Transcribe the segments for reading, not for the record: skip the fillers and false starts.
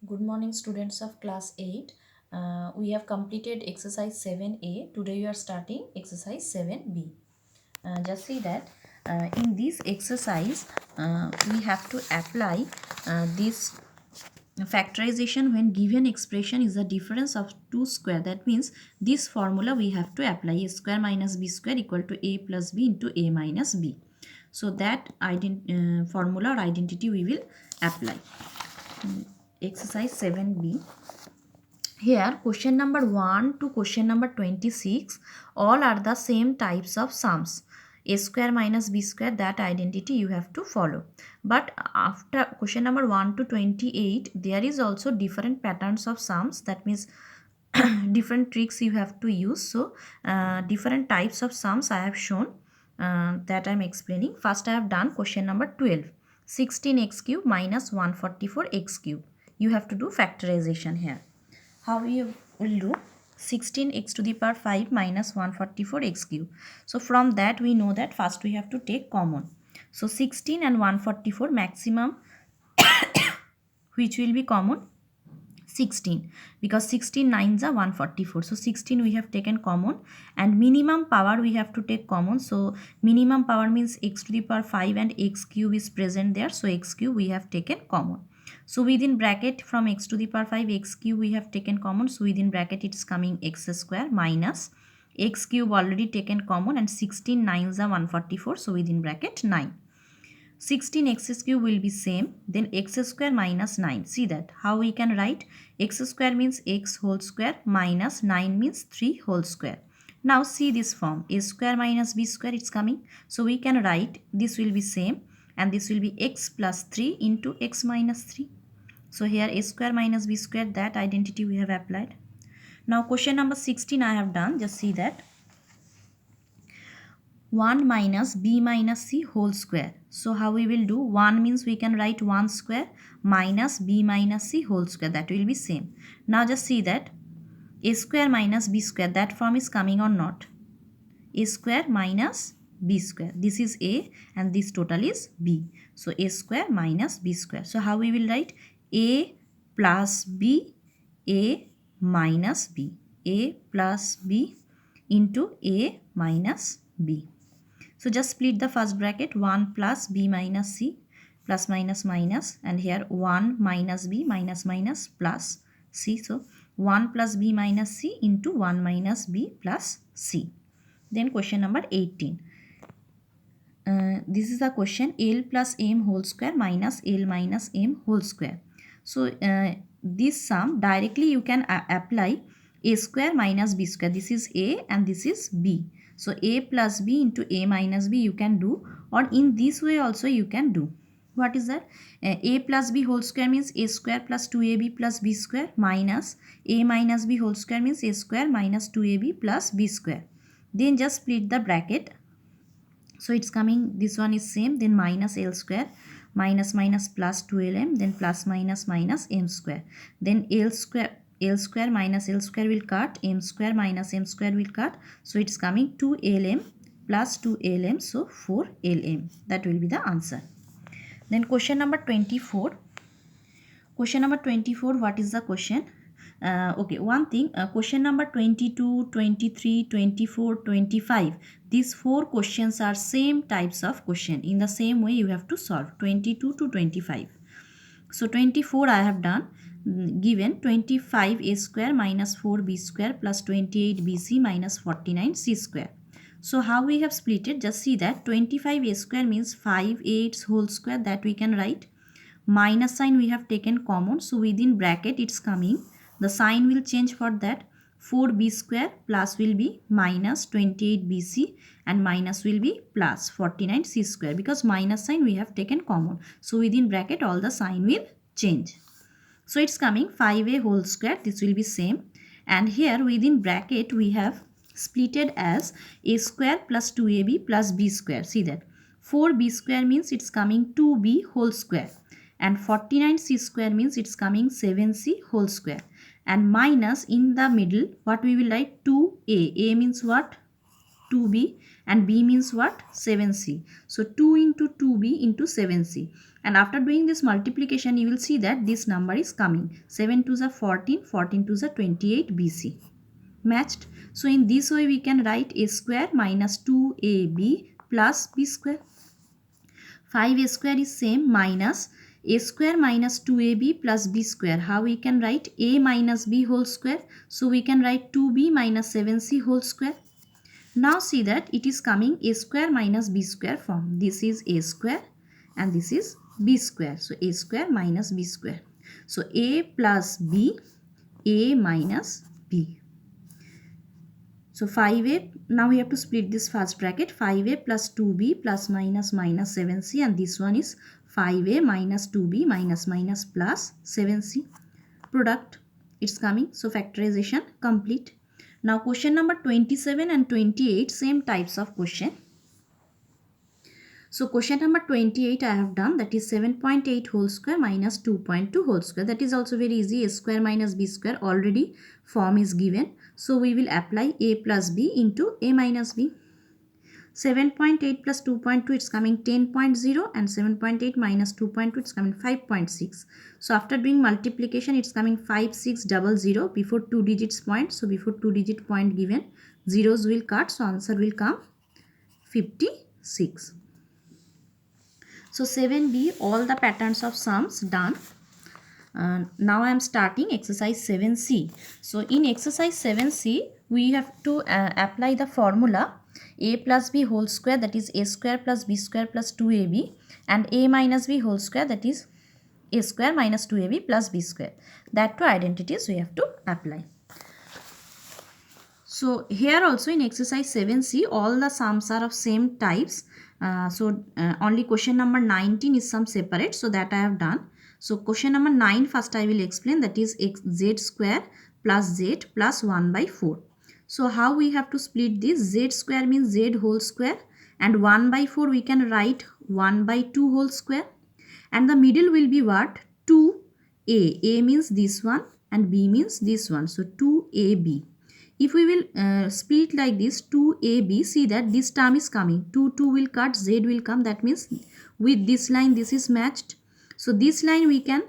Good morning, students of class 8. We have completed exercise 7a. Today we are starting exercise 7b. Just see that in this exercise we have to apply this factorization when given expression is the difference of two square. That means this formula we have to apply: a square minus b square equal to a plus b into a minus b. So that formula or identity we will apply. Exercise 7b. Here question number 1 to question number 26 all are the same types of sums. A square minus b square, that identity you have to follow. But after question number 1 to 28 there is also different patterns of sums. That means different tricks you have to use. So different types of sums I have shown, that I am explaining. First I have done question number 12. 16x cube minus 144x cube. You have to do factorization here. How we will do? 16x to the power 5 minus 144x cube. So from that we know that first we have to take common. So 16 and 144 maximum which will be common? 16, because 16 nines are 144. So 16 we have taken common, and minimum power we have to take common. So minimum power means x to the power 5 and x cube is present there. So x cube we have taken common. So within bracket from x to the power 5 x cube we have taken common. So within bracket it is coming x square minus x cube already taken common, and 16 nines are 144. So within bracket 9. 16x cube will be same, then x square minus 9. See that how we can write? X square means x whole square minus 9 means 3 whole square. Now see this form, a square minus b square, it's coming. So we can write this will be same, and this will be x plus 3 into x minus 3. So here a square minus b square, that identity we have applied. Now question number 16 I have done. Just see that 1 minus b minus c whole square. So how we will do? 1 means we can write 1 square minus b minus c whole square, that will be same. Now just see that a square minus b square, that form is coming or not? A square minus b square, this is a and this total is b. So a square minus b square. So how we will write? A plus b, a minus b, a plus b into a minus b. So just split the first bracket, 1 plus b minus c, plus minus minus, and here 1 minus b minus minus plus c. So 1 plus b minus c into 1 minus b plus c. Then question number 18. This is the question: L plus m whole square minus L minus m whole square. So this sum directly you can apply a square minus b square. This is a and this is b. So a plus b into a minus b you can do, or in this way also you can do. What is that? A plus b whole square means a square plus 2ab plus b square, minus a minus b whole square means a square minus 2ab plus b square. Then just split the bracket. So it's coming, this one is same, then minus L square, minus minus plus 2lm, then plus minus minus m square. Then L square minus L square will cut, m square minus m square will cut. So it's coming 2lm plus 2lm, so 4lm. That will be the answer. Then question number 24. Question number 24, what is the question? Okay, one thing, question number 22, 23, 24, 25. These 4 questions are same types of question. In the same way you have to solve 22 to 25. So 24 I have done. Given 25a square minus 4b square plus 28bc minus 49c square. So how we have split it? Just see that 25a square means 5a whole square, that we can write. Minus sign we have taken common, so within bracket it's coming, the sign will change for that. 4b square plus will be minus 28bc, and minus will be plus 49c square, because minus sign we have taken common. So within bracket all the sign will change. So it's coming 5a whole square, this will be same. And here within bracket we have splitted as a square plus 2ab plus b square. See that 4b square means it's coming 2b whole square, and 49c square means it's coming 7c whole square, and minus in the middle what we will write? 2a. A means what? 2b, and b means what? 7c. So 2 into 2b into 7c. And after doing this multiplication, you will see that this number is coming. 7 to the 14, 14 to the 28 bc. Matched. So in this way we can write a square minus 2ab plus b square. 5a square is same minus a square minus 2ab plus b square. How we can write? A minus b whole square. So we can write 2b minus 7c whole square. Now see that it is coming a square minus b square form. This is a square and this is b square. So a square minus b square. So a plus b, a minus b. So 5a, now we have to split this first bracket. 5a plus 2b plus minus minus 7c, and this one is 5a minus 2b minus minus plus 7c. Product, it's coming. So factorization complete. Now question number 27 and 28, same types of question. So question number 28 I have done, that is 7.8 whole square minus 2.2 whole square. That is also very easy. A square minus b square, already form is given. So we will apply a plus b into a minus b. 7.8 plus 2.2, it's coming 10.0, and 7.8 minus 2.2, it's coming 5.6. So after doing multiplication, it's coming 5600 before 2 digits point. So before 2 digit point given, zeros will cut. So answer will come 56. So 7b, all the patterns of sums done. Now I am starting exercise 7c. So in exercise 7c, we have to apply the formula a plus b whole square, that is a square plus b square plus 2ab, and a minus b whole square, that is a square minus 2ab plus b square. That two identities we have to apply. So here also in exercise 7c, all the sums are of same types. Only question number 19 is some separate, so that I have done. So question number 9 first I will explain, that is z square plus z plus 1 by 4. So how we have to split this? Z square means z whole square, and 1 by 4 we can write 1 by 2 whole square, and the middle will be what? 2a. A means this one and b means this one. So 2ab. If we will split like this, 2ab, see that this term is coming. 2 will cut, z will come. That means with this line, this is matched. So this line we can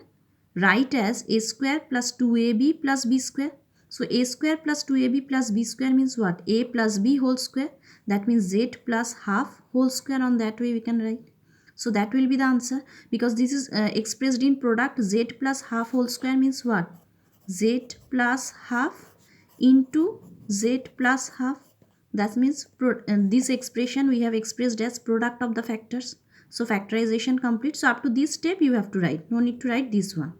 write as a square plus 2ab plus b square. So a square plus 2ab plus b square means what? A plus b whole square. That means z plus half whole square. On that way we can write. So that will be the answer, because this is expressed in product. Z plus half whole square means what? Z plus half into z plus half. That means this expression we have expressed as product of the factors. So factorization complete. So up to this step you have to write. No need to write this one.